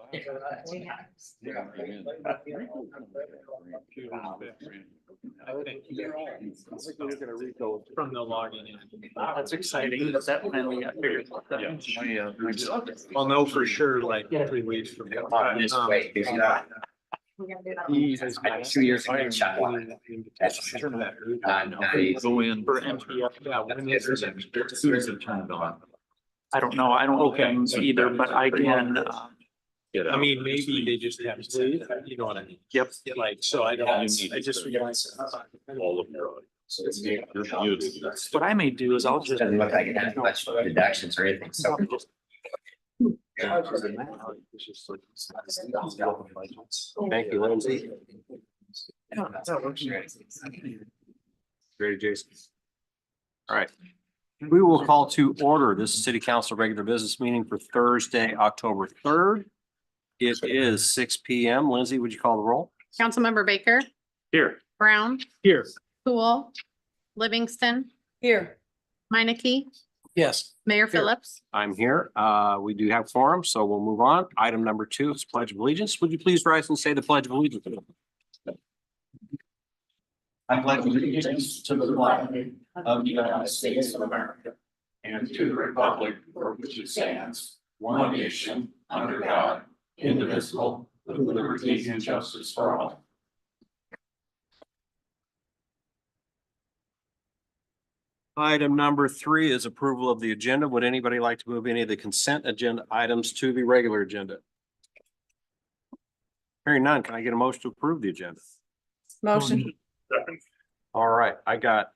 From the login in. That's exciting. That finally got figured out. I'll know for sure like 3 weeks from now. He has got 2 years. Go in for MPF. Yeah, when is it? As soon as it turned on. I don't know. I don't know things either, but I can. I mean, maybe they just have to, you know what I mean? Yep. Like, so I don't, I just realized. All of your. What I may do is I'll just. Doesn't look like it has much deductions or anything, so. Thank you, Lindsay. Ready, Jason? All right. We will call to order this city council regular business meeting for Thursday, October 3rd. It is 6 p.m. Lindsay, would you call the roll? Councilmember Baker, Here. Brown, Here. Poole, Livingston, Here. Meineke, Yes. Mayor Phillips. I'm here. We do have quorum, so we'll move on. Item number 2 is Pledge of Allegiance. Would you please rise and say the Pledge of Allegiance? I pledge allegiance to the flag of the United States of America and to the republic for which it stands, one nation, under God, indivisible, with liberty and justice for all. Item number 3 is approval of the agenda. Would anybody like to move any of the consent agenda items to the regular agenda? Hearing none, can I get a motion to approve the agenda? Motion. All right, I got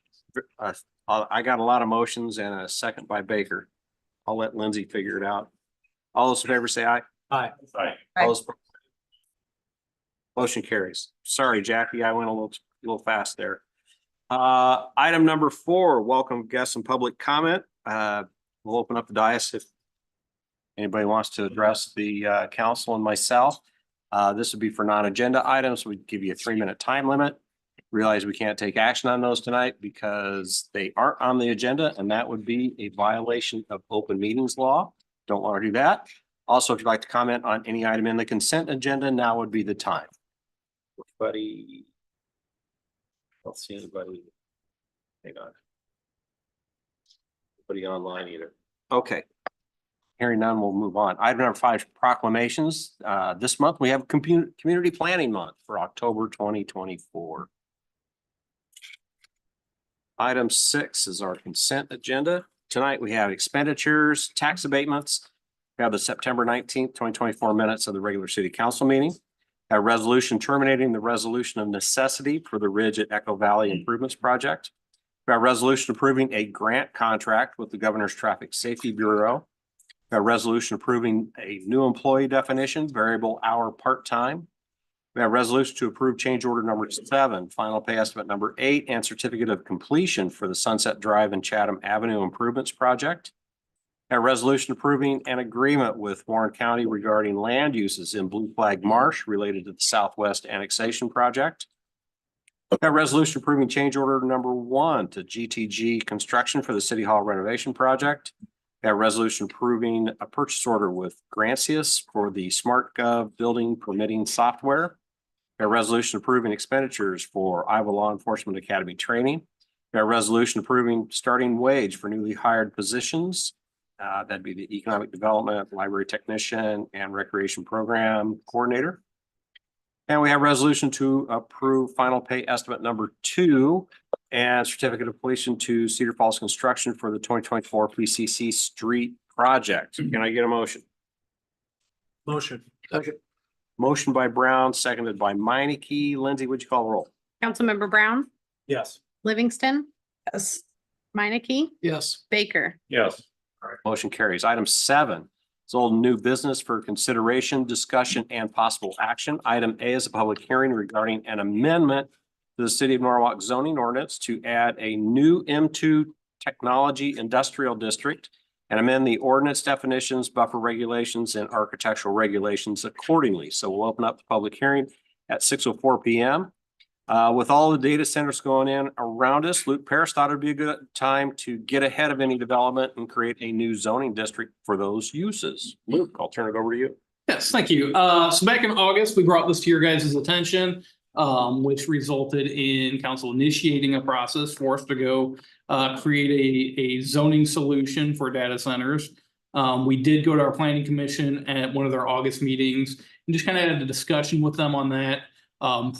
a lot of motions and a second by Baker. I'll let Lindsay figure it out. All those in favor say aye. Aye. Aye. All those- Motion carries. Sorry, Jackie, I went a little fast there. Item number 4, welcome guests and public comment. We'll open up the dais if anybody wants to address the council and myself. This would be for non-agenda items. We'd give you a 3-minute time limit. Realize we can't take action on those tonight because they aren't on the agenda, and that would be a violation of open meetings law. Don't want to do that. Also, if you'd like to comment on any item in the consent agenda, now would be the time. Anybody? Don't see anybody. Hang on. Nobody online either. Okay. Hearing none, we'll move on. Item number 5, proclamations. This month we have Community Planning Month for October 2024. Item 6 is our consent agenda. Tonight we have expenditures, tax abatements. We have the September 19th, 2024 minutes of the regular city council meeting. A resolution terminating the resolution of necessity for the Ridge at Echo Valley Improvements Project. We have a resolution approving a grant contract with the Governor's Traffic Safety Bureau. We have a resolution approving a new employee definition, variable hour part-time. We have a resolution to approve change order number 7, final pay estimate number 8, and certificate of completion for the Sunset Drive and Chatham Avenue Improvements Project. A resolution approving an agreement with Warren County regarding land uses in Blue Flag Marsh related to the Southwest Annexation Project. A resolution approving change order number 1 to GTG Construction for the City Hall renovation project. A resolution approving a purchase order with Grancius for the SmartGov building permitting software. A resolution approving expenditures for Iowa Law Enforcement Academy training. A resolution approving starting wage for newly hired positions. That'd be the economic development, library technician, and recreation program coordinator. And we have a resolution to approve final pay estimate number 2 and certificate of completion to Cedar Falls Construction for the 2024 PCC Street project. Can I get a motion? Motion. Second. Motion by Brown, seconded by Meineke. Lindsay, would you call the roll? Councilmember Brown, Yes. Livingston, Yes. Meineke, Yes. Baker. Yes. Motion carries. Item 7 is old and new business for consideration, discussion, and possible action. Item A is a public hearing regarding an amendment to the City of Norwalk zoning ordinance to add a new M2 technology industrial district and amend the ordinance definitions, buffer regulations, and architectural regulations accordingly. So we'll open up the public hearing at 6:04 p.m. With all the data centers going in around us, Luke Paris thought it'd be a good time to get ahead of any development and create a new zoning district for those uses. Luke, I'll turn it over to you. Yes, thank you. So back in August, we brought this to your guys' attention, which resulted in council initiating a process for us to go create a zoning solution for data centers. We did go to our planning commission at one of their August meetings and just kind of had a discussion with them on that.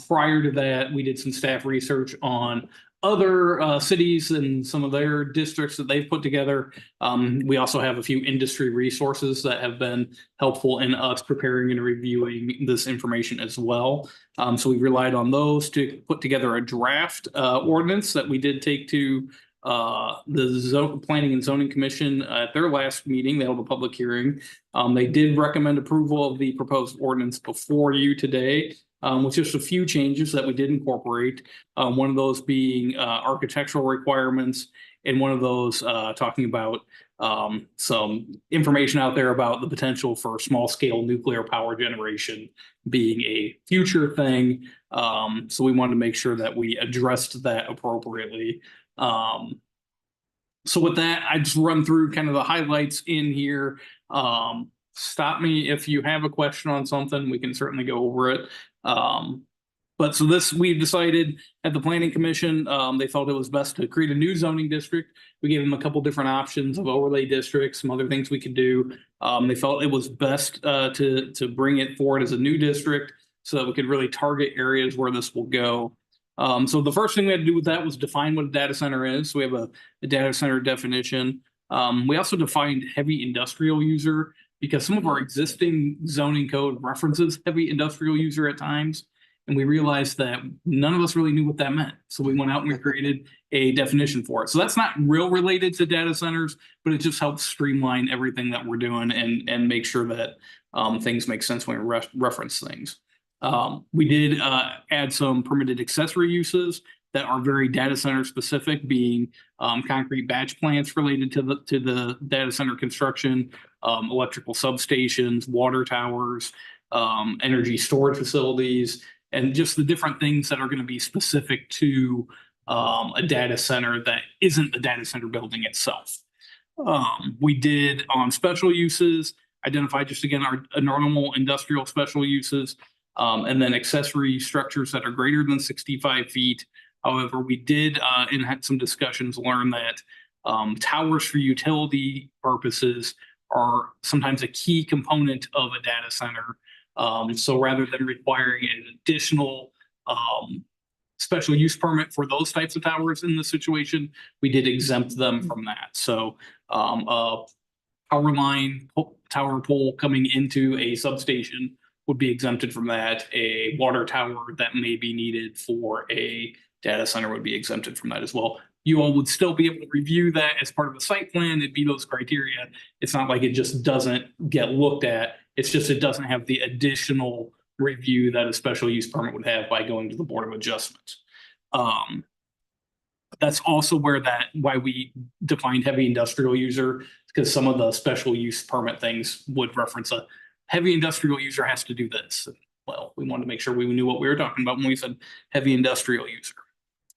Prior to that, we did some staff research on other cities and some of their districts that they've put together. We also have a few industry resources that have been helpful in us preparing and reviewing this information as well. So we relied on those to put together a draft ordinance that we did take to the Planning and Zoning Commission at their last meeting. They held a public hearing. They did recommend approval of the proposed ordinance before you today. With just a few changes that we did incorporate. One of those being architectural requirements, and one of those talking about some information out there about the potential for small scale nuclear power generation being a future thing. So we wanted to make sure that we addressed that appropriately. So with that, I just run through kind of the highlights in here. Stop me if you have a question on something, we can certainly go over it. But so this, we've decided at the planning commission, they felt it was best to create a new zoning district. We gave them a couple different options of overlay districts, some other things we could do. They felt it was best to bring it forward as a new district so that we could really target areas where this will go. So the first thing we had to do with that was define what a data center is. So we have a data center definition. We also defined heavy industrial user because some of our existing zoning code references heavy industrial user at times. And we realized that none of us really knew what that meant. So we went out and we created a definition for it. So that's not real related to data centers, but it just helps streamline everything that we're doing and make sure that things make sense when we reference things. We did add some permitted accessory uses that are very data center specific, being concrete batch plants related to the data center construction, electrical substations, water towers, energy storage facilities, and just the different things that are going to be specific to a data center that isn't the data center building itself. We did on special uses, identify just again our normal industrial special uses, and then accessory structures that are greater than 65 feet. However, we did and had some discussions learn that towers for utility purposes are sometimes a key component of a data center. So rather than requiring an additional special use permit for those types of towers in this situation, we did exempt them from that. So a power line tower pole coming into a substation would be exempted from that. A water tower that may be needed for a data center would be exempted from that as well. You all would still be able to review that as part of the site plan. It'd be those criteria. It's not like it just doesn't get looked at. It's just it doesn't have the additional review that a special use permit would have by going to the Board of Adjustments. That's also why we defined heavy industrial user, because some of the special use permit things would reference a heavy industrial user has to do this. Well, we wanted to make sure we knew what we were talking about when we said heavy industrial user.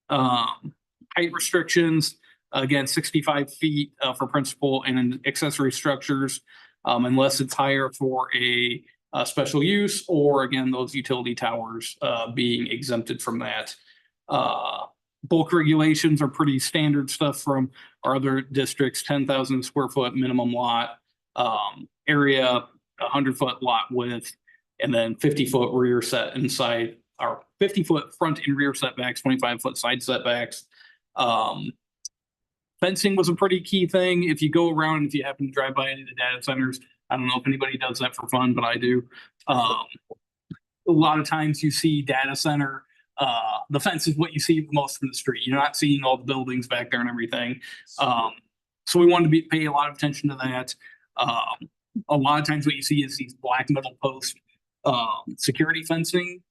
Height restrictions, again, 65 feet for principal and accessory structures, unless it's higher for a special use, or again, those utility towers being exempted from that. Bulk regulations are pretty standard stuff from our other districts, 10,000 square foot minimum lot area, 100-foot lot width, and then 50-foot rear set and side, or 50-foot front and rear setbacks, 25-foot side setbacks. Fencing was a pretty key thing. If you go around, if you happen to drive by any of the data centers, I don't know if anybody does that for fun, but I do. A lot of times you see data center, the fence is what you see the most from the street. You're not seeing all the buildings back there and everything. So we wanted to pay a lot of attention to that. A lot of times what you see is these black metal post security fencing,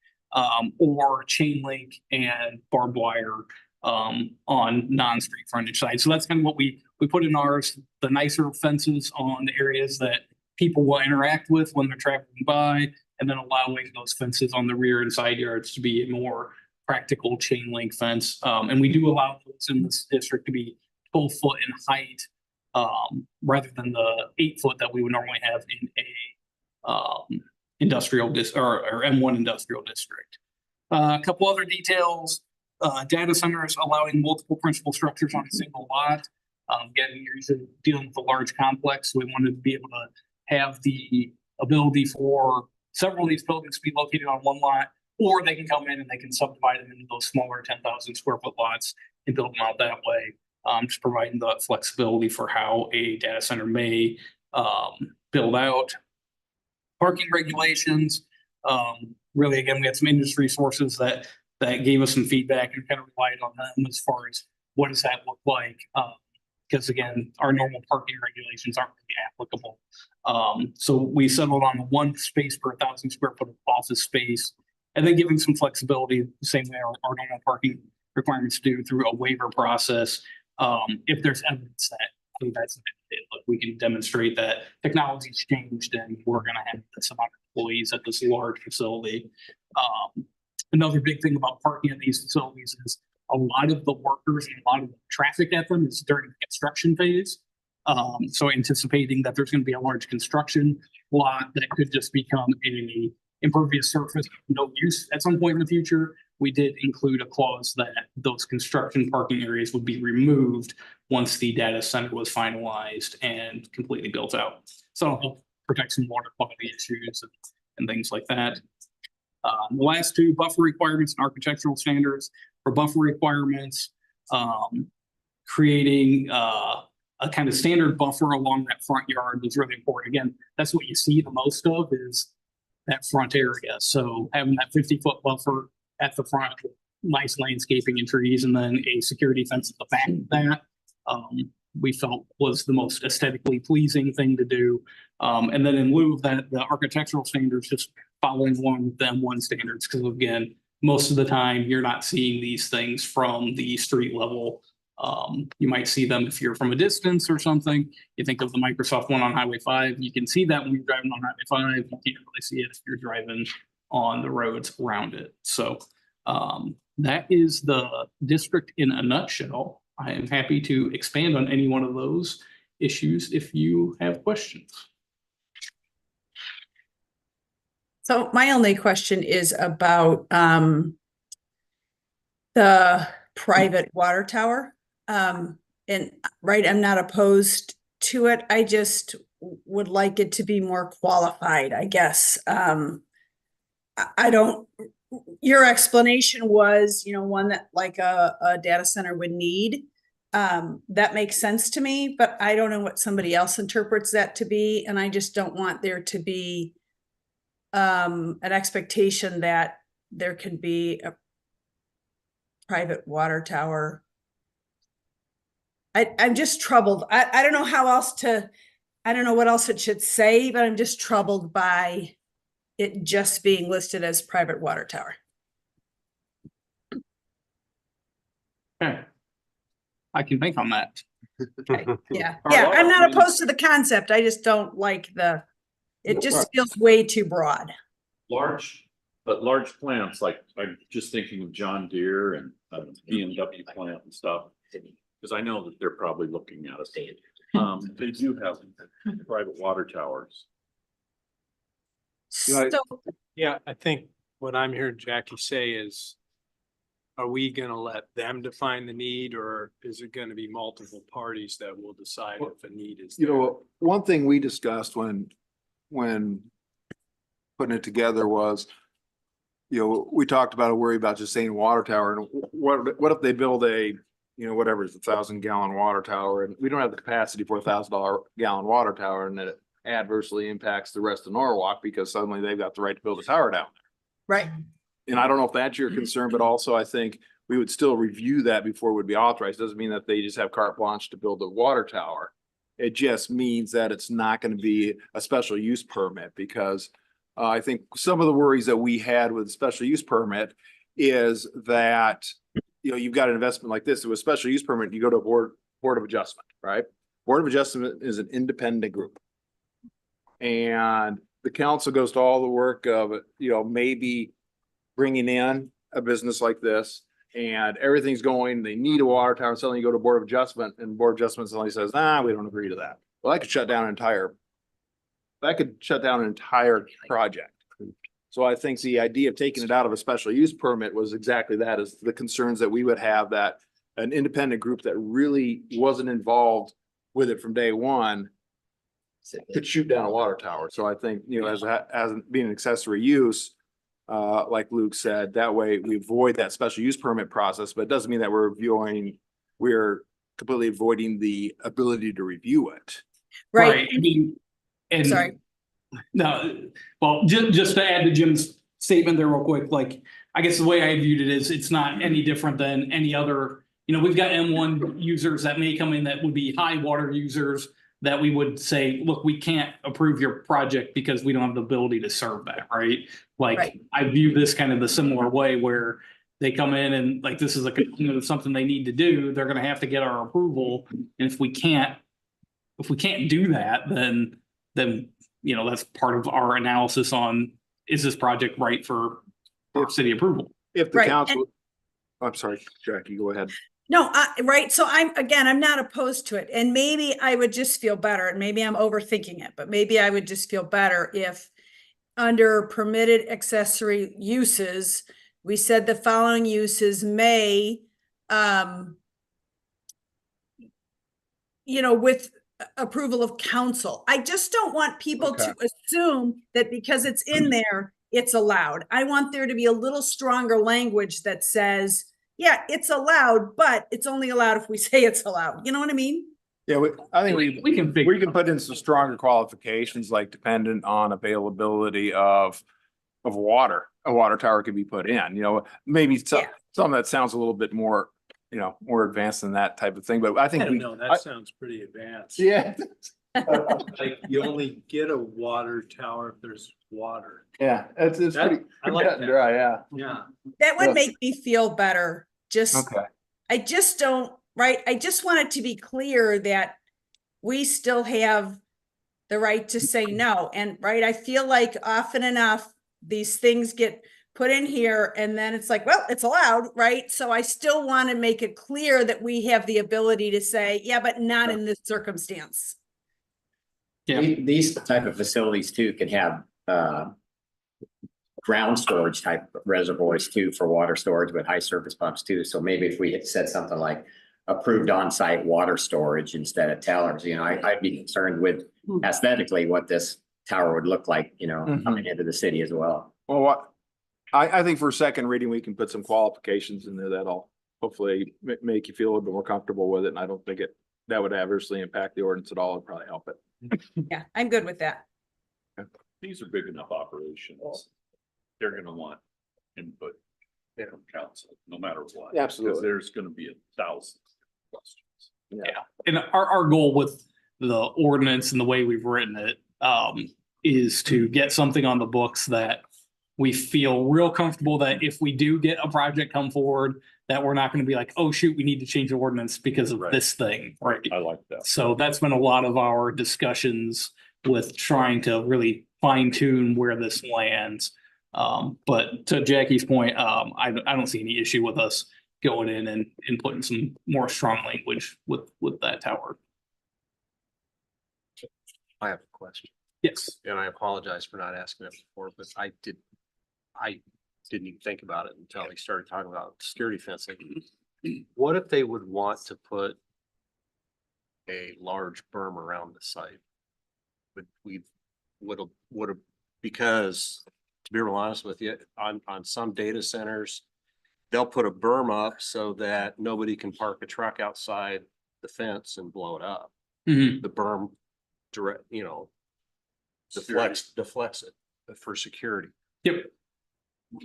or chain link and barbed wire on non-street frontage sides. So that's kind of what we put in ours, the nicer fences on the areas that people will interact with when they're traveling by, and then allowing those fences on the rear and side yards to be a more practical chain link fence. And we do allow those in this district to be 12 foot in height, rather than the 8 foot that we would normally have in a or M1 industrial district. A couple other details, data centers allowing multiple principal structures on a single lot. Again, you're usually dealing with a large complex. So we wanted to be able to have the ability for several of these buildings to be located on one lot, or they can come in and they can subdivide them into those smaller 10,000 square foot lots and build them out that way. Just providing the flexibility for how a data center may build out. Parking regulations, really, again, we had some industry sources that gave us some feedback and kind of relied on them as far as what does that look like? Because again, our normal parking regulations aren't really applicable. So we settled on the 1 space per 1,000 square foot of office space, and then giving some flexibility, the same way our normal parking requirements do, through a waiver process. If there's evidence that, I think that's look, we can demonstrate that technology's changed and we're going to have this amount of employees at this large facility. Another big thing about parking at these facilities is a lot of the workers and a lot of the traffic at them is during the construction phase. So anticipating that there's going to be a large construction lot that could just become an impervious surface, no use at some point in the future, we did include a clause that those construction parking areas would be removed once the data center was finalized and completely built out. So it'll help protect some water quality issues and things like that. The last two, buffer requirements and architectural standards. For buffer requirements, creating a kind of standard buffer along that front yard was really important. Again, that's what you see the most of is that front area. So having that 50-foot buffer at the front, nice landscaping and trees, and then a security fence at the back of that, we felt was the most aesthetically pleasing thing to do. And then in lieu of that, the architectural standards, just following along with the M1 standards, because again, most of the time you're not seeing these things from the street level. You might see them if you're from a distance or something. You think of the Microsoft one on Highway 5. You can see that when you're driving on Highway 5. You can't really see it if you're driving on the roads around it. So that is the district in a nutshell. I am happy to expand on any one of those issues if you have questions. So my only question is about the private water tower. And right, I'm not opposed to it. I just would like it to be more qualified, I guess. I don't, your explanation was, you know, one that like a data center would need. That makes sense to me, but I don't know what somebody else interprets that to be. And I just don't want there to be an expectation that there can be a private water tower. I'm just troubled. I don't know how else to, I don't know what else it should say, but I'm just troubled by it just being listed as private water tower. Okay. I can think on that. Okay. Yeah. All Yeah. right. I'm not opposed to the concept. I just don't like it just feels way too broad. Large plants, like I'm just thinking of John Deere and BMW plant and stuff. Because I know that they're probably looking at us. They do have private water towers. So Yeah, I think what I'm hearing Jackie say is, are we gonna let them define the need, or is it gonna be multiple parties that will decide if a need is You there? know, one thing we discussed when putting it together was, you know, we talked about a worry about just saying water tower, and what if they build a, you know, whatever is 1,000-gallon water tower, and we don't have the capacity for $1,000-gallon water tower, and that it adversely impacts the rest of Norwalk because suddenly they've got the right to build a tower down there. right. And I don't know if that's your concern, but also I think we would still review that before it would be authorized. Doesn't mean that they just have carte blanche to build a water tower. It just means that it's not going to be a special use permit, because I think some of the worries that we had with special use permit is that, you know, you've got an investment like this with a special use permit, you go to a board of adjustment, right? Board of adjustment is an independent group. And the council goes to all the work of, you know, maybe bringing in a business like this, and everything's going, they need a water tower, and suddenly you go to board of adjustment, and board of adjustment suddenly says, nah, we don't agree to that. Well, that could shut down an entire project. So I think the idea of taking it out of a special use permit was exactly that, is the concerns that we would have that an independent group that really wasn't involved with it from day one could shoot down a water tower. So I think, you know, as being an accessory use, like Luke said, that way we avoid that special use permit process, but it doesn't mean that we're completely avoiding the ability to review it. Right. I mean, and Sorry. no, well, just to add to Jim's statement there real quick, like, I guess the way I viewed it is it's not any different than any other, you know, we've got M1 users that may come in that would be high water users that we would say, look, we can't approve your project because we don't have the ability to serve that, right? Like, Right. I view this kind of the similar way where they come in and like, this is a, you know, something they need to do, they're gonna have to get our approval. And if we can't do that, then, you know, that's part of our analysis on, is this project right for city approval? If the Right, council, I'm sorry, Jackie, go ahead. No, right. So I'm not opposed to it. And maybe I would just feel better, and maybe I'm overthinking it, but maybe I would just feel better if under permitted accessory uses, we said the following uses may, you know, with approval of council. I just don't want people to assume that because it's in there, it's allowed. I want there to be a little stronger language that says, yeah, it's allowed, but it's only allowed if we say it's allowed. You know what I mean? Yeah, I think We can figure. we can put in some stronger qualifications, like dependent on availability of water. A water tower could be put in, you know, maybe Yeah. something that sounds a little bit more, you know, more advanced than that type of thing, but I I think don't we, know, that sounds pretty advanced. yeah, Like, you only get a water tower if there's water. yeah, it's That- pretty I like cut and that. dry, yeah. Yeah. That would Yeah. make me feel better. Okay. I just don't, right? I just want it to be clear that we still have the right to say no. And right, I feel like often enough, these things get put in here and then it's like, well, it's allowed, right? So I still want to make it clear that we have the ability to say, yeah, but not in this circumstance. Yeah. These type of facilities too can have ground storage type reservoirs too for water storage with high surface pumps too. So maybe if we had said something like approved on-site water storage instead of tellers, you know, I'd be concerned with aesthetically what this tower would look like, you know, coming into the city as well. Well, I think for a second reading, we can put some qualifications in there that'll hopefully make you feel a little bit more comfortable with it. And I don't think that would adversely impact the ordinance at all. It'd probably help it. Yeah, I'm good with that. These are big enough operations. They're gonna want input from council, no matter what. Absolutely. Because there's gonna be 1,000 questions. And our goal with the ordinance and the way we've written it, is to get something on the books that we feel real comfortable that if we do get a project come forward, that we're not gonna be like, oh, shoot, we need to change the ordinance because of Right. this thing, right? I like that. So that's been a lot of our discussions with trying to really fine tune where this lands. But to Jackie's point, I don't see any issue with us going in and putting some more strong language with that tower. I have a question, Yes. and I apologize for not asking it before, but I didn't even think about it until he started talking about security fencing. What if they would want to put a large berm around the site? Because to be real honest with you, on some data centers, they'll put a berm up so that nobody can park a truck outside the fence and blow it up. Mhm. The berm direct, you know, deflects it for security. Yep.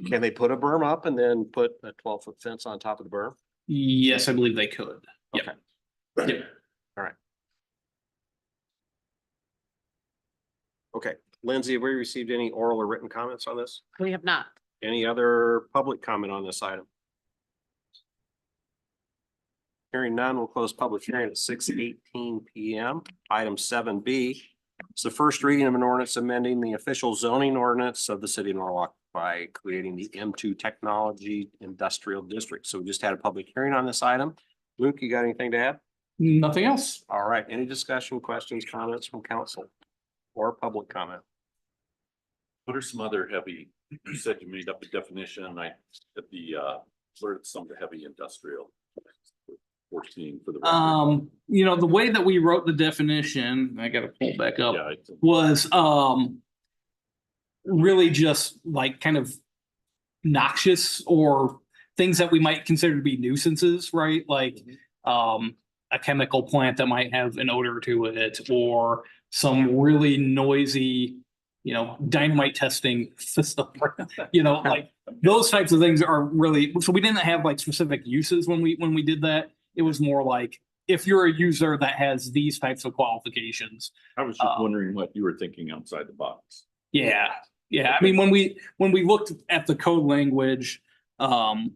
Can they put a berm up and then put a 12-foot fence on top of the berm? Yes, I believe they could. Yep. Okay. Yep. Okay, Lindsay, have we received any oral or written comments on this? We have not. Any other public comment on this item? Hearing none, we'll close public hearing at 6:18 PM. Item 7B. It's the first reading of an ordinance amending the official zoning ordinance of the city of Norwalk by creating the M2 Technology Industrial District. So we just had a public hearing on this item. Luke, you got anything to add? Nothing else. All right, any discussion, questions, comments from council or public comment? What are some other heavy You said you made up a definition, at the, where's some of the heavy industrial? 14 for the. record. The way that we wrote the definition, I gotta pull back up, Yeah. was, really just like kind of noxious or things that we might consider to be nuisances, right? Like, a chemical plant that might have an odor to it, or some really noisy, dynamite testing system, like those types of things are really, so we didn't have like specific uses when we did that. It was more like, if you're a user that has these types of qualifications. I was just wondering what you were thinking outside the box. Yeah, yeah. I mean, when we looked at the code language, so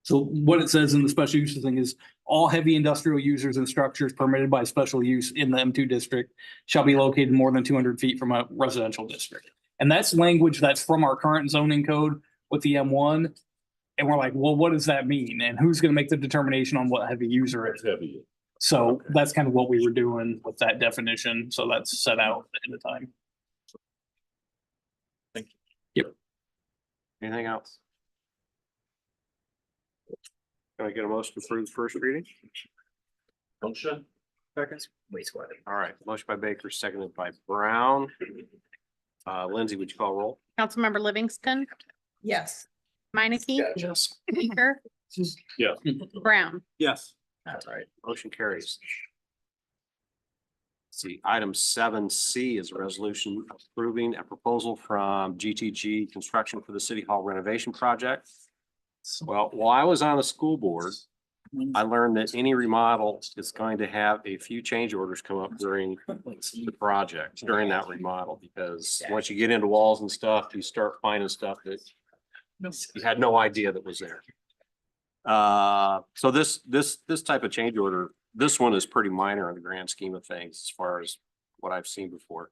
what it says in the special uses thing is all heavy industrial users and structures permitted by special use in the M2 district shall be located more than 200 feet from a residential district. And that's language that's from our current zoning code with the M1. And we're like, well, what does that mean? And who's going to make the determination on what heavy user is? Heavy. So that's kind of what we were doing with that definition. So that's set out at the time. Thank you. Yep. Anything else? Can I get a motion to approve the first reading? Motion. Seconds. All right, motion by Baker, seconded by Brown. Lindsay, would you call roll? Councilmember Livingston, Yes. Minneke. Yes. Baker. Yeah. Brown. Yes. All right, motion carries. Let's see, item 7C is a resolution approving a proposal from GTG Construction for the City Hall renovation project. Well, while I was on the school board, I learned that any remodel is going to have a few change orders come up during the project, during that remodel, because once you get into walls and stuff, you start finding stuff that you had no idea that was there. So this type of change order, this one is pretty minor in the grand scheme of things as far as what I've seen before.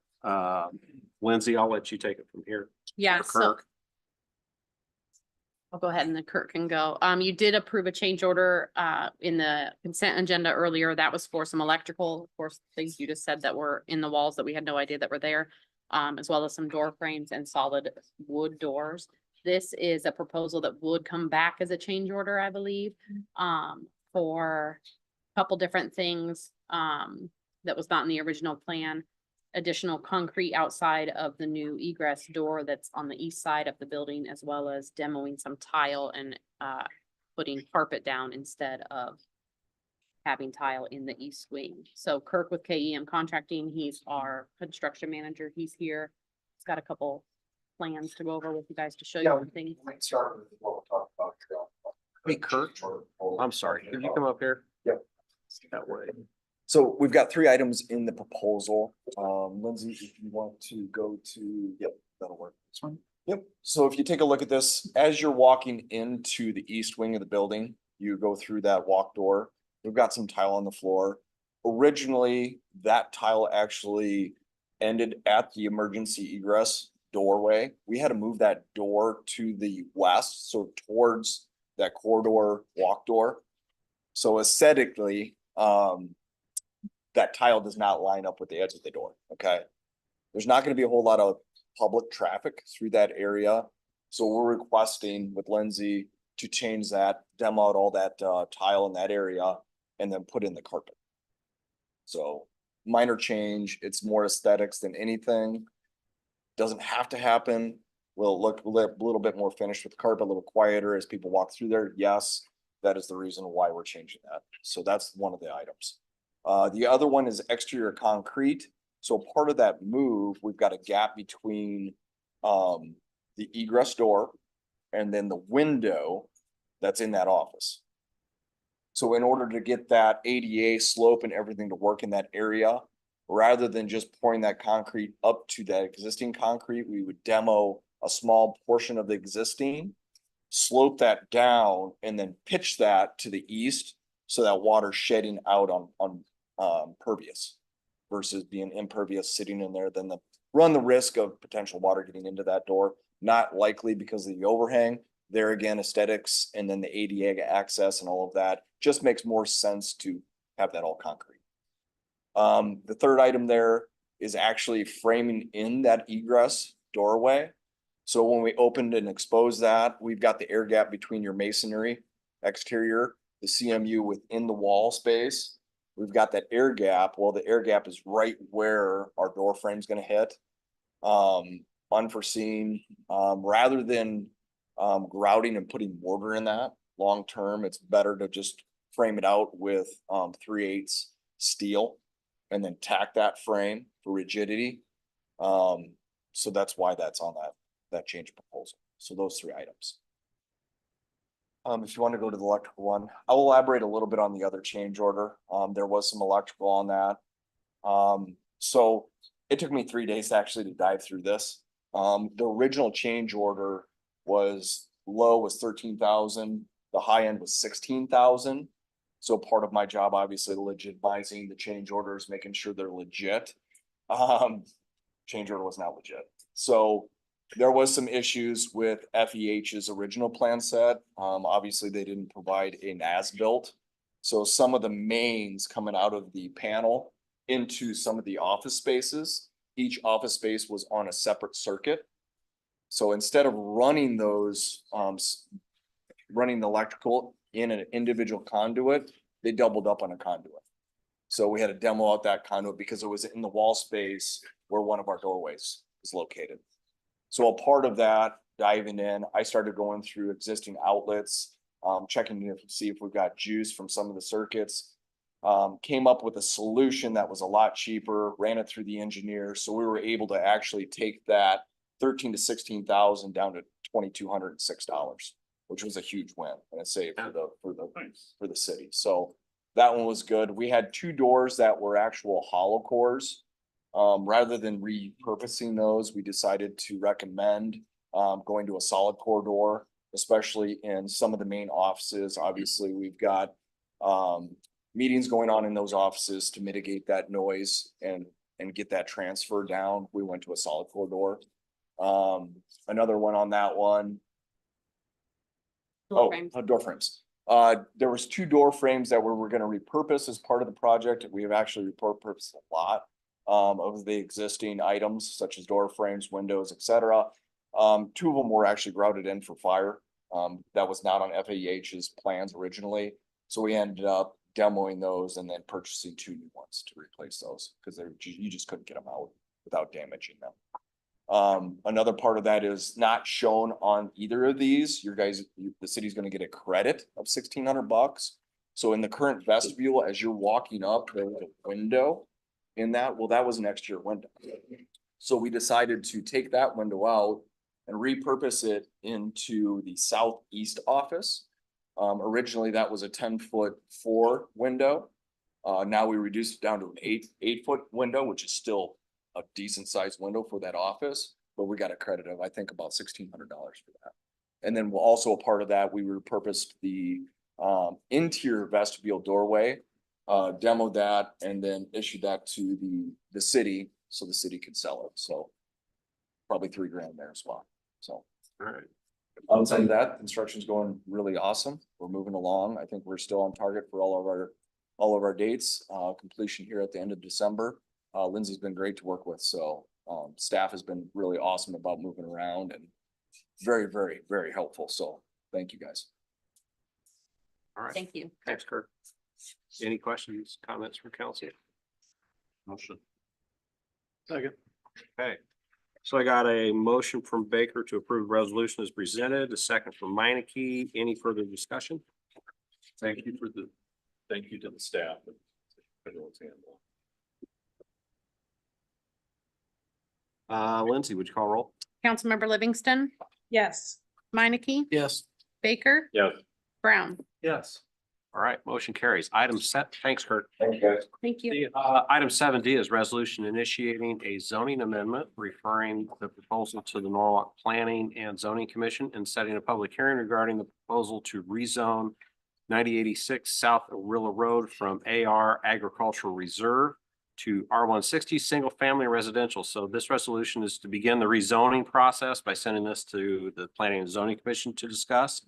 Lindsay, I'll let you take it from here. Yeah, Or so Kirk. I'll go ahead and then Kurt can go. You did approve a change order in the consent agenda earlier. That was for some electrical, of course, things you just said that were in the walls that we had no idea that were there, as well as some door frames and solid wood doors. This is a proposal that would come back as a change order, I believe, for a couple different things that was not in the original plan. Additional concrete outside of the new egress door that's on the east side of the building, as well as demoing some tile and putting carpet down instead of having tile in the east wing. So Kirk with KEM Contracting, he's our construction manager. He's here. He's got a couple plans to go over with you guys to show you everything. Start with what we'll talk about. Hey, Kurt, I'm sorry, could you come up here? Yep. That way. So we've got 3 items in the proposal. Lindsay, if you want to go to, yep, that'll work. This one. Yep. So if you take a look at this, as you're walking into the east wing of the building, you go through that walk door. We've got some tile on the floor. Originally, that tile actually ended at the emergency egress doorway. We had to move that door to the west, so towards that corridor walk door. So aesthetically, that tile does not line up with the edge of the door, okay? There's not gonna be a whole lot of public traffic through that area. So we're requesting with Lindsay to change that, demo out all that tile in that area and then put in the carpet. So minor change, it's more aesthetics than anything. Doesn't have to happen. Will look a little bit more finished with the carpet, a little quieter as people walk through there. Yes, that is the reason why we're changing that. So that's one of the items. The other one is exterior concrete. So part of that move, we've got a gap between the egress door and then the window that's in that office. So in order to get that ADA slope and everything to work in that area, rather than just pouring that concrete up to that existing concrete, we would demo a small portion of the existing, slope that down, and then pitch that to the east so that water shedding out on pervious versus being impervious sitting in there, then run the risk of potential water getting into that door. Not likely because of the overhang. There again, aesthetics and then the ADA access and all of that just makes more sense to have that all concrete. The third item there is actually framing in that egress doorway. So when we opened and exposed that, we've got the air gap between your masonry exterior, the CMU within the wall space. We've got that air gap. Well, the air gap is right where our door frame's gonna hit. Unforeseen, rather than grouting and putting mortar in that long term, it's better to just frame it out with 3/8 steel and then tack that frame for rigidity. So that's why that's on that change proposal. So those 3 items. If you want to go to the electrical one, I'll elaborate a little bit on the other change order. There was some electrical on that. So it took me 3 days actually to dive through this. The original change order was low was 13,000, the high end was 16,000. So part of my job, obviously legitimizing the change orders, making sure they're legit. Change order was not legit. So there was some issues with FEH's original plan set. Obviously they didn't provide an as-built. So some of the mains coming out of the panel into some of the office spaces, each office space was on a separate circuit. So instead of running those, running the electrical in an individual conduit, they doubled up on a conduit. So we had to demo out that conduit because it was in the wall space where one of our doorways is located. So a part of that, diving in, I started going through existing outlets, checking to see if we've got juice from some of the circuits. Came up with a solution that was a lot cheaper, ran it through the engineer. So we were able to actually take that 13 to 16,000 down to $2,206, which was a huge win and a save for the city. So that one was good. We had 2 doors that were actual hollow cores. Rather than repurposing those, we decided to recommend going to a solid core door, especially in some of the main offices. Obviously, we've got meetings going on in those offices to mitigate that noise and get that transfer down. We went to a solid core door. Another one on that one. Door frames. Door frames. There was 2 door frames that we're going to repurpose as part of the project. We have actually repurposed a lot of the existing items such as door frames, windows, etc. 2 of them were actually grouted in for fire. That was not on FAH's plans originally. So we ended up demoing those and then purchasing 2 new ones to replace those because you just couldn't get them out without damaging them. Another part of that is not shown on either of these. The city's going to get a credit of $1,600. So in the current vestibule, as you're walking up, there was a window in that. Well, that was an exterior window. So we decided to take that window out and repurpose it into the southeast office. Originally that was a 10-foot-4 window. Now we reduced it down to an 8-foot window, which is still a decent sized window for that office, but we got a credit of, I think, about $1,600 for that. And then we'll also, a part of that, we repurposed the interior vestibule doorway, demoed that, and then issued that to the city so the city could sell it. So probably $3,000 there as well. So, All right. outside of that, construction's going really awesome. We're moving along. I think we're still on target for all of our dates. Completion here at the end of December. Lindsay's been great to work with. So staff has been really awesome about moving around and very, very, very helpful. So thank you guys. All right. Thank you. Thanks, Kurt. Any questions, comments from council? Motion. Second. Okay. So I got a motion from Baker to approve resolution as presented, a second from Meineke. Any further discussion? Thank you to the staff. Lindsay, would you call roll? Councilmember Livingston, Yes. Minneke, Yes. Baker, Yes. Brown. Yes. All right, motion carries. Item set. Thanks, Kurt. Thank you guys. Thank you. Item 7D is resolution initiating a zoning amendment, referring the proposal to the Norwalk Planning and Zoning Commission and setting a public hearing regarding the proposal to rezone 9086 South Orilla Road from AR Agricultural Reserve to R160 Single Family Residential. So this resolution is to begin the rezoning process by sending this to the Planning and Zoning Commission to discuss.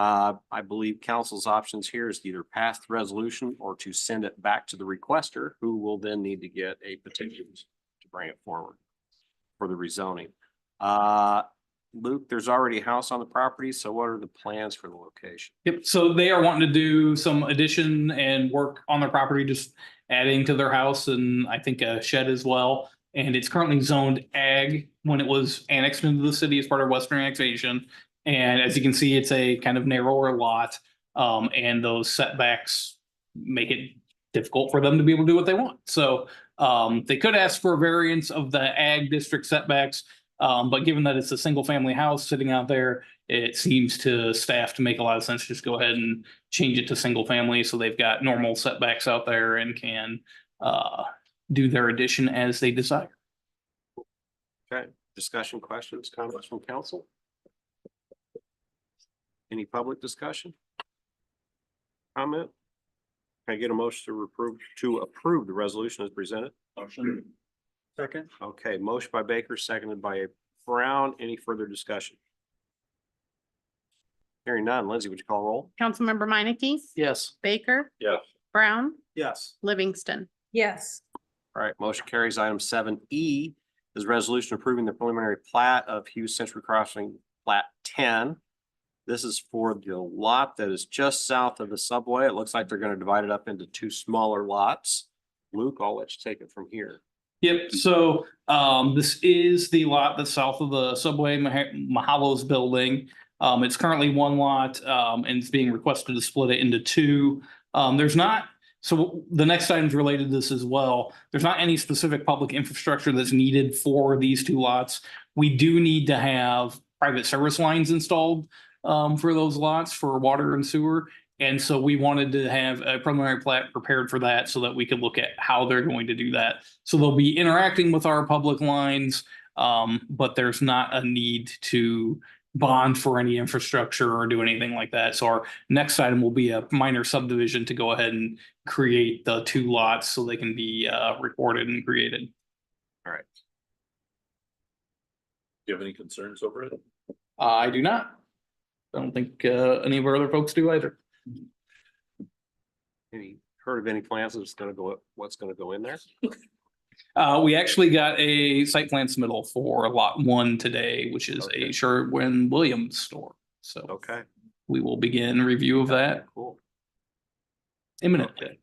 I believe council's options here is to either pass the resolution or to send it back to the requester, who will then need to get a petition to bring it forward for the rezoning. Luke, there's already a house on the property, so what are the plans for the location? Yep, so they are wanting to do some addition and work on their property, just adding to their house and I think a shed as well. And it's currently zoned ag when it was annexed into the city as part of Western annexation. And as you can see, it's a kind of narrower lot. And those setbacks make it difficult for them to be able to do what they want. So they could ask for a variance of the ag district setbacks. But given that it's a single family house sitting out there, it seems to staff to make a lot of sense. Just go ahead and change it to single family. So they've got normal setbacks out there and can do their addition as they desire. Okay, discussion, questions, comments from council? Any public discussion? Comment? Can I get a motion to approve the resolution as presented? Motion. Second. Okay, motion by Baker, seconded by Brown. Any further discussion? Hearing none. Lindsay, would you call roll? Councilmember Minneke, Yes. Baker, Yes. Brown, Yes. Livingston. Yes. All right, motion carries. Item 7E is resolution approving the preliminary plat of Hughes Century Crossing Plat 10. This is for the lot that is just south of the subway. It looks like they're going to divide it up into two smaller lots. Luke, I'll let you take it from here. Yep, so this is the lot that's south of the subway Mahalo's building. It's currently one lot and it's being requested to split it into two. There's not, so the next item is related to this as well. There's not any specific public infrastructure that's needed for these two lots. We do need to have private service lines installed for those lots for water and sewer. And so we wanted to have a preliminary plat prepared for that so that we could look at how they're going to do that. So they'll be interacting with our public lines, but there's not a need to bond for any infrastructure or do anything like that. So our next item will be a minor subdivision to go ahead and create the two lots so they can be recorded and created. All right. Do you have any concerns over it? I do not. I don't think any of our other folks do either. Any heard of any plans that's gonna go, what's gonna go in there? We actually got a site plan submittal for lot 1 today, which is Okay. a Sherwin-Williams store. So Okay, we will begin review of that cool. imminently.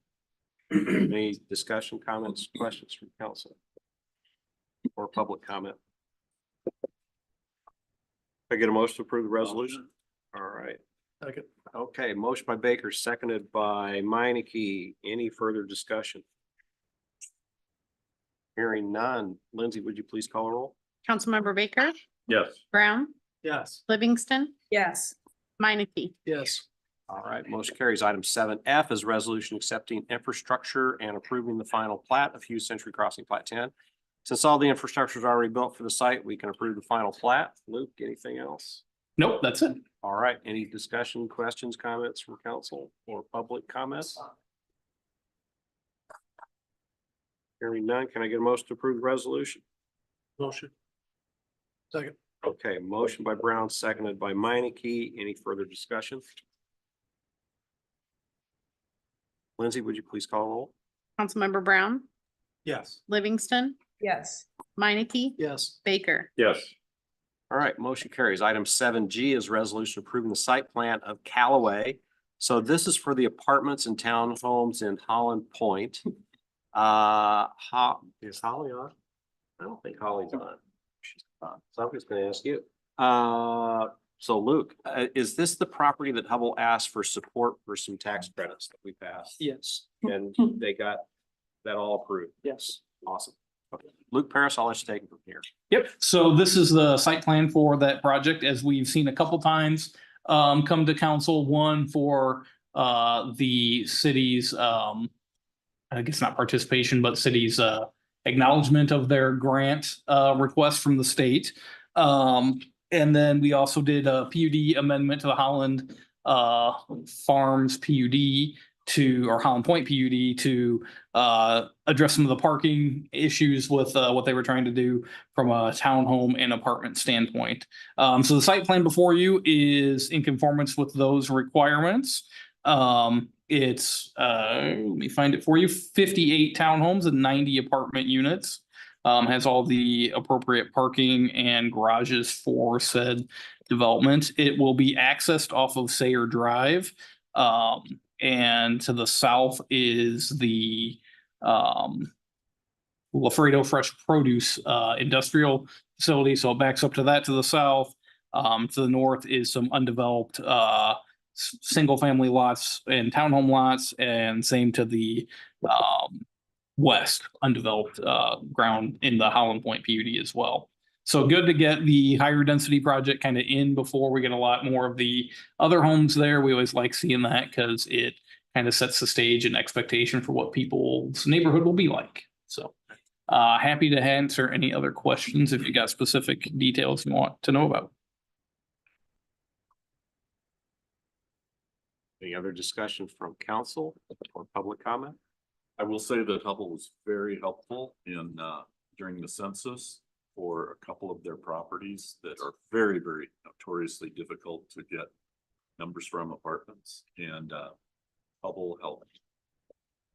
Any discussion, comments, questions from council? Or public comment? I get a motion to approve the resolution? All right. Second. Okay, motion by Baker, seconded by Minneke. Any further discussion? Hearing none. Lindsay, would you please call a roll? Councilmember Baker, Yes. Brown, Yes. Livingston, Yes. Minneke. Yes. All right, motion carries. Item 7F is resolution accepting infrastructure and approving the final plat of Hughes Century Crossing Plat 10. Since all the infrastructure is already built for the site, we can approve the final plat. Luke, anything else? Nope, that's it. All right, any discussion, questions, comments from council or public comments? Hearing none, can I get a motion to approve the resolution? Motion. Second. Okay, motion by Brown, seconded by Minneke. Any further discussion? Lindsay, would you please call a roll? Councilmember Brown, Yes. Livingston, Yes. Minneke, Yes. Baker. Yes. All right, motion carries. Item 7G is resolution approving the site plan of Callaway. So this is for the apartments and townhomes in Holland Point. Is Holly on? I don't think Holly's on. She's not. So I'm just gonna ask you. So Luke, is this the property that Hubble asked for support for some tax credits that we passed? Yes. And they got that all approved? Yes. Awesome. Okay, Luke Paris, I'll let you take it from here. Yep, so this is the site plan for that project, as we've seen a couple times come to council, one for the city's I guess not participation, but city's acknowledgement of their grant request from the state. And then we also did a PUD amendment to the Holland Farms PUD or Holland Point PUD to address some of the parking issues with what they were trying to do from a townhome and apartment standpoint. So the site plan before you is in conformance with those requirements. It's let me find it for you, 58 townhomes and 90 apartment units. has all the appropriate parking and garages for said development. It will be accessed off of Sayer Drive. And to the south is the Lafredo Fresh Produce industrial facility. So it backs up to that to the south. To the north is some undeveloped single family lots and townhome lots, and same to the west, undeveloped ground in the Holland Point PUD as well. So good to get the higher density project kind of in before we get a lot more of the other homes there. We always like seeing that because it kind of sets the stage and expectation for what people's neighborhood will be like. So happy to answer any other questions if you got specific details you want to know about. Any other discussion from council or public comment? I will say that Hubble was very helpful in during the census for a couple of their properties that are very, very notoriously difficult to get numbers from apartments, and Hubble helped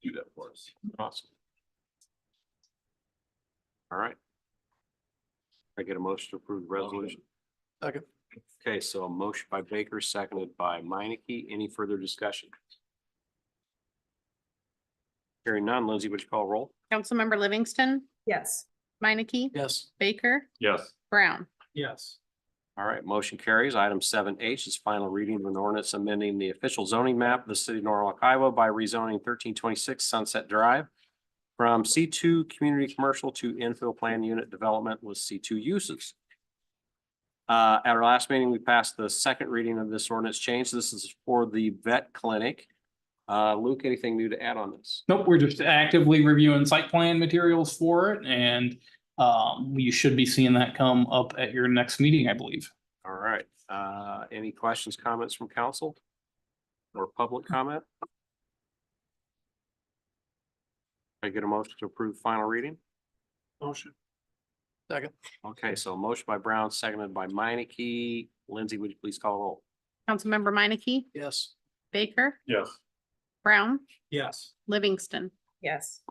do that for us. Awesome. All right. I get a motion to approve the resolution. Second. Okay, so a motion by Baker, seconded by Meineke. Any further discussion? Hearing none, Lindsay, would you call roll? Councilmember Livingston, Yes. Meineke, Yes. Baker, Yes. Brown. Yes. All right, motion carries. Item 7H is final reading of an ordinance amending the official zoning map of the city of Norwalk, Iowa by rezoning 1326 Sunset Drive from C2 community commercial to infill plan unit development with C2 uses. At our last meeting, we passed the second reading of this ordinance change. This is for the vet clinic. Luke, anything new to add on this? Nope, we're just actively reviewing site plan materials for it, and you should be seeing that come up at your next meeting, I believe. All right, any questions, comments from council or public comment? I get a motion to approve final reading? Motion. Second. Okay, so motion by Brown, seconded by Meineke. Lindsay, would you please call roll? Councilmember Meineke, Yes. Baker, Yes. Brown, Yes. Livingston. Yes.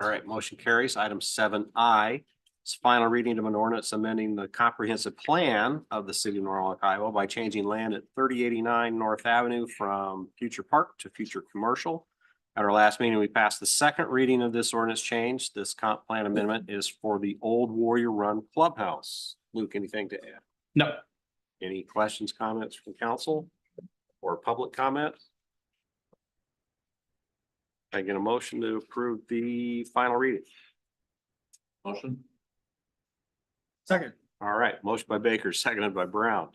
All right, motion carries. Item 7I is final reading of an ordinance amending the comprehensive plan of the city of Norwalk, Iowa by changing land at 3089 North Avenue from future park to future commercial. At our last meeting, we passed the second reading of this ordinance change. This comp plan amendment is for the old Warrior Run Clubhouse. Luke, anything to add? No. Any questions, comments from council or public comment? I get a motion to approve the final reading. Motion. Second. All right, motion by Baker, seconded by Brown.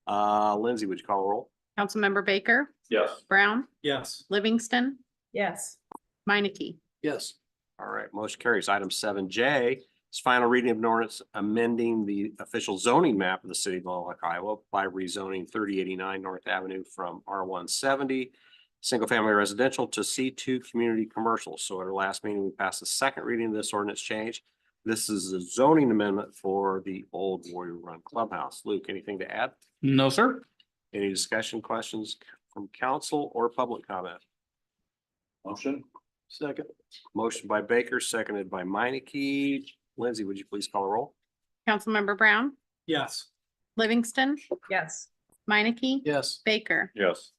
Lindsay, would you call a roll? Councilmember Baker, Yes. Brown, Yes. Livingston, Yes. Meineke. Yes. All right, motion carries. Item 7J is final reading of an ordinance amending the official zoning map of the city of Norwalk, Iowa by rezoning 3089 North Avenue from R170 single family residential to C2 community commercial. So at our last meeting, we passed the second reading of this ordinance change. This is a zoning amendment for the old Warrior Run Clubhouse. Luke, anything to add? No, sir. Any discussion, questions from council or public comment? Motion. Second. Motion by Baker, seconded by Meineke. Lindsay, would you please call a roll? Councilmember Brown, Yes. Livingston, Yes. Meineke, Yes. Baker. Yes.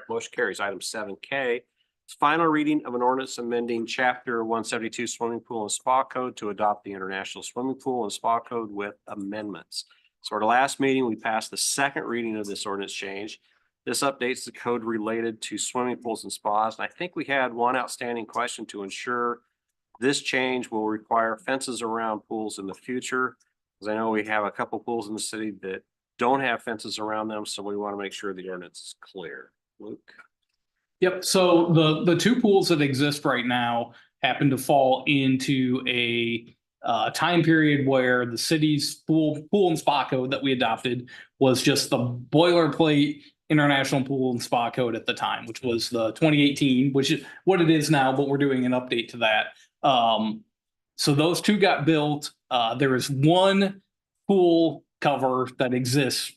Motion carries. Item 7K. It's final reading of an ordinance amending chapter 172 swimming pool and spa code to adopt the international swimming pool and spa code with amendments. So at our last meeting, we passed the second reading of this ordinance change. This updates the code related to swimming pools and spas. And I think we had one outstanding question to ensure this change will require fences around pools in the future. Because I know we have a couple pools in the city that don't have fences around them, so we want to make sure the ordinance is clear. Luke? Yep, so the two pools that exist right now happen to fall into a time period where the city's pool and spa code that we adopted was just the boilerplate international pool and spa code at the time, which was the 2018, which is what it is now, but we're doing an update to that. So those two got built. There is one pool cover that exists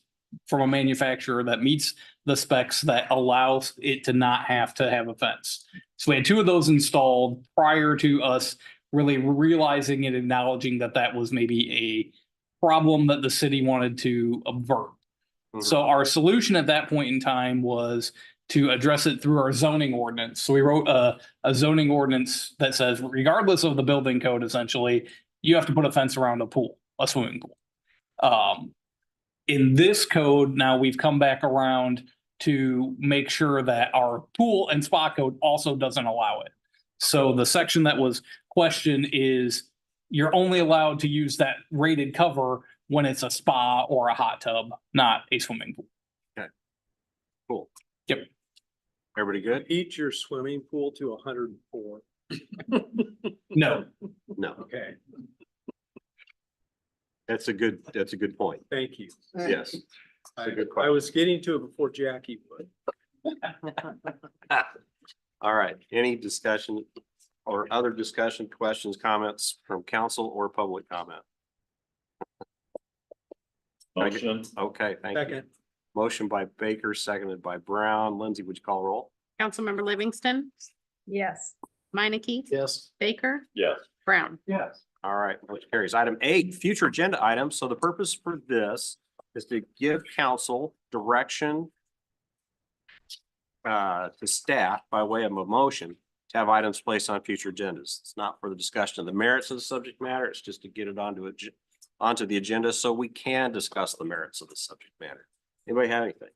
from a manufacturer that meets the specs that allows it to not have to have a fence. So we had two of those installed prior to us really realizing and acknowledging that that was maybe a problem that the city wanted to avert. So our solution at that point in time was to address it through our zoning ordinance. So we wrote a zoning ordinance that says regardless of the building code, essentially, you have to put a fence around a pool, a swimming pool. In this code, now we've come back around to make sure that our pool and spa code also doesn't allow it. So the section that was questioned is you're only allowed to use that rated cover when it's a spa or a hot tub, not a swimming pool. Cool. Yep. Everybody good? Heat your swimming pool to 104. No. No. Okay, That's a good point. thank you. Yes. I good I was getting to it before Jackie would. All right, any discussion or other discussion, questions, comments from council or public comment? Motion. Okay, thank you. Second, Motion by Baker, seconded by Brown. Lindsay, would you call roll? Councilmember Livingston, Yes. Meineke, yes. Baker, Yes. Brown. Yes. All right, motion carries. Item 8, future agenda items. So the purpose for this is to give council direction to staff by way of a motion to have items placed on future agendas. It's not for the discussion of the merits of the subject matter. It's just to get it onto the agenda so we can discuss the merits of the subject matter. Anybody have anything?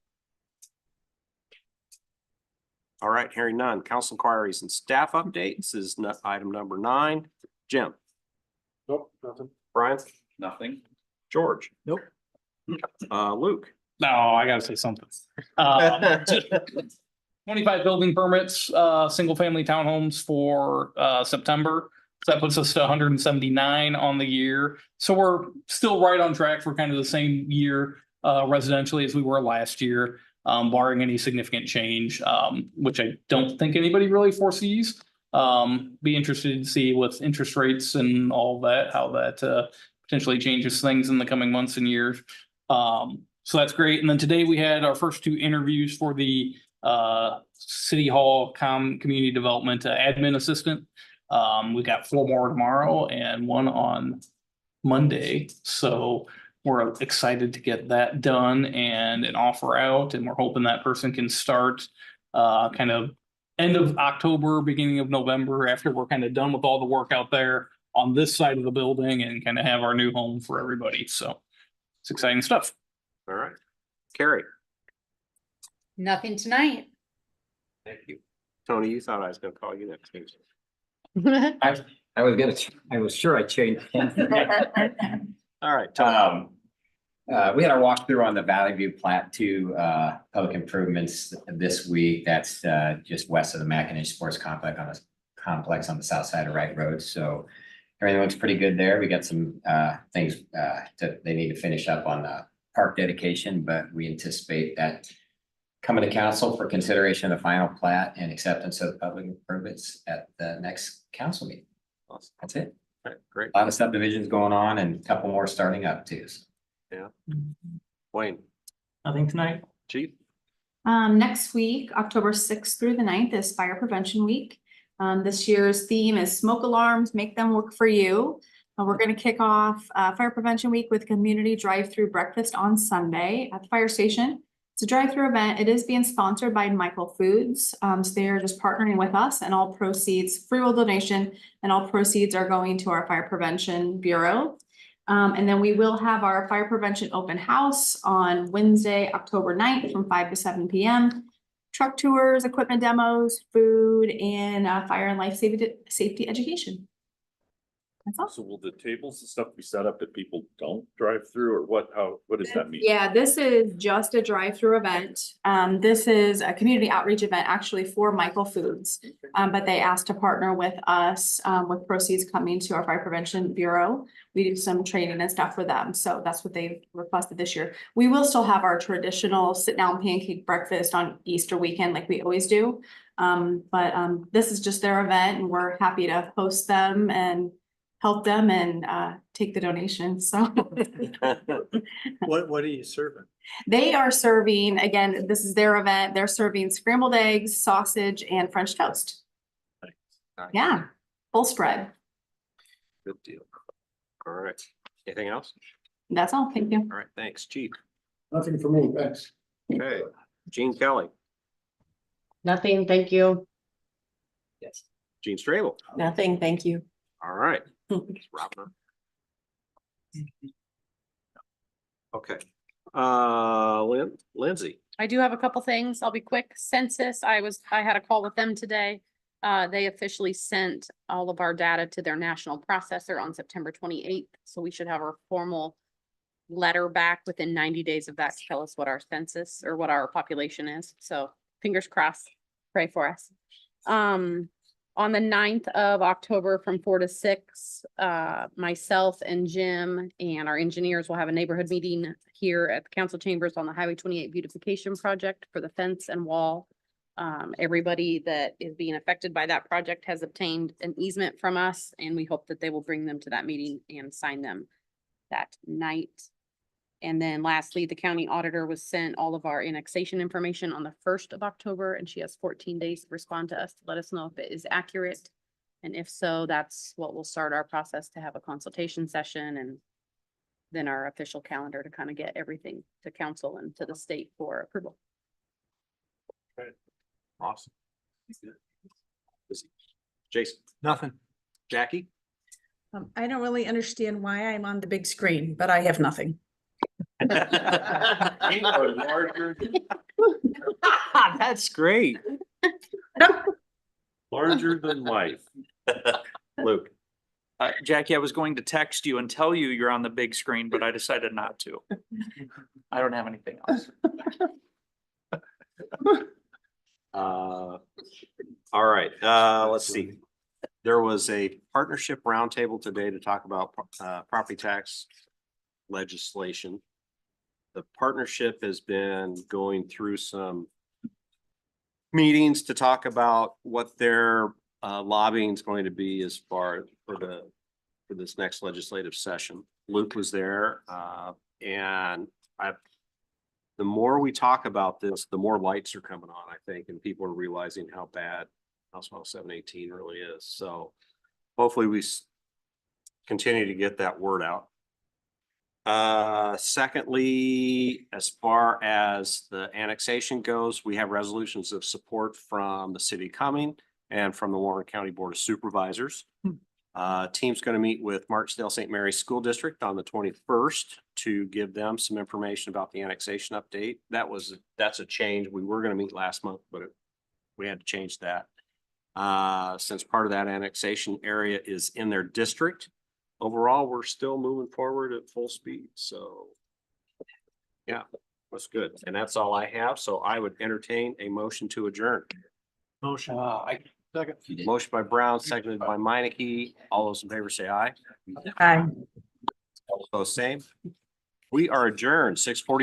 All right, hearing none. Council inquiries and staff updates is item number 9. Jim? Nope, nothing. Brian? Nothing. George? Nope. Luke? No, I gotta say something. 25 building permits, single family townhomes for September. So that puts us to 179 on the year. So we're still right on track for kind of the same year residentially as we were last year, barring any significant change, which I don't think anybody really foresees. Be interested to see with interest rates and all that, how that potentially changes things in the coming months and years. So that's great. And then today we had our first 2 interviews for the City Hall Community Development admin assistant. We got 4 more tomorrow and 1 on Monday. So we're excited to get that done and an offer out. And we're hoping that person can start kind of end of October, beginning of November, after we're kind of done with all the work out there on this side of the building and kind of have our new home for everybody. So it's exciting stuff. All right. Carrie? Nothing tonight. Thank you. Tony, you thought I was gonna call you next week. I was sure I changed. All right, Tony. We had our walkthrough on the Valley View Plat 2 public improvements this week. That's just west of the McInnish Sports Complex on the south side of Wright Road. So everything looks pretty good there. We got some things they need to finish up on the park dedication, but we anticipate that coming to council for consideration of the final plat and acceptance of public improvements at the next council meeting. That's it. All right, great. A lot of subdivisions going on and a couple more starting up too. Yeah. Wayne? Nothing tonight. Chief? Next week, October 6th through the 9th is Fire Prevention Week. This year's theme is smoke alarms, make them work for you. We're going to kick off Fire Prevention Week with community drive-through breakfast on Sunday at the fire station. It's a drive-through event. It is being sponsored by Michael Foods. So they are just partnering with us, and all proceeds, free will donation, and all proceeds are going to our Fire Prevention Bureau. And then we will have our fire prevention open house on Wednesday, October 9th from 5 to 7 p.m. Truck tours, equipment demos, food, and fire and life safety education. That's all. So will the tables and stuff be set up that people don't drive through, or what does that mean? Yeah, this is just a drive-through event. This is a community outreach event actually for Michael Foods. But they asked to partner with us with proceeds coming to our Fire Prevention Bureau. We do some training and stuff for them. So that's what they've requested this year. We will still have our traditional sit-down pancake breakfast on Easter weekend like we always do. But this is just their event, and we're happy to host them and help them and take the donations. So What are you serving? they are serving, again, this is their event. They're serving scrambled eggs, sausage, and French toast. Nice. Yeah, full spread. Good deal. All right. Anything else? That's all. Thank you. All right, thanks, Chief. Nothing for me, thanks. Okay, Gene Kelly, Nothing, thank you. Gene Strabel. Nothing, thank you. All right. Robin. Okay, Lindsay. I do have a couple things. I'll be quick. Census, I had a call with them today. They officially sent all of our data to their national processor on September 28th. So we should have our formal letter back within 90 days of that to tell us what our census or what our population is. So fingers crossed, pray for us. On the 9th of October from 4 to 6, myself and Jim and our engineers will have a neighborhood meeting here at the council chambers on the Highway 28 beautification project for the fence and wall. Everybody that is being affected by that project has obtained an easement from us, and we hope that they will bring them to that meeting and sign them that night. And then lastly, the county auditor was sent all of our annexation information on the 1st of October, and she has 14 days to respond to us to let us know if it is accurate. And if so, that's what will start our process to have a consultation session and then our official calendar to kind of get everything to council and to the state for approval. Awesome. Jason. Nothing. Jackie. I don't really understand why I'm on the big screen, but I have nothing. That's great. Larger than life. Luke. Jackie, I was going to text you and tell you you're on the big screen, but I decided not to. I don't have anything else. All right, let's see. There was a partnership roundtable today to talk about property tax legislation. The partnership has been going through some meetings to talk about what their lobbying is going to be as far for this next legislative session. Luke was there, and the more we talk about this, the more lights are coming on, I think, and people are realizing how bad House File 718 really is. So hopefully we continue to get that word out. Secondly, as far as the annexation goes, we have resolutions of support from the city of Cumming and from the Warren County Board of Supervisors. Team's going to meet with Marchdale St. Mary's School District on the 21st to give them some information about the annexation update. That's a change. We were going to meet last month, but we had to change that. Since part of that annexation area is in their district. Overall, we're still moving forward at full speed. So yeah, that's good. And that's all I have. So I would entertain a motion to adjourn. Motion. Motion by Brown, seconded by Meineke. All those in favor say aye. Aye. All those same. We are adjourned 6:40.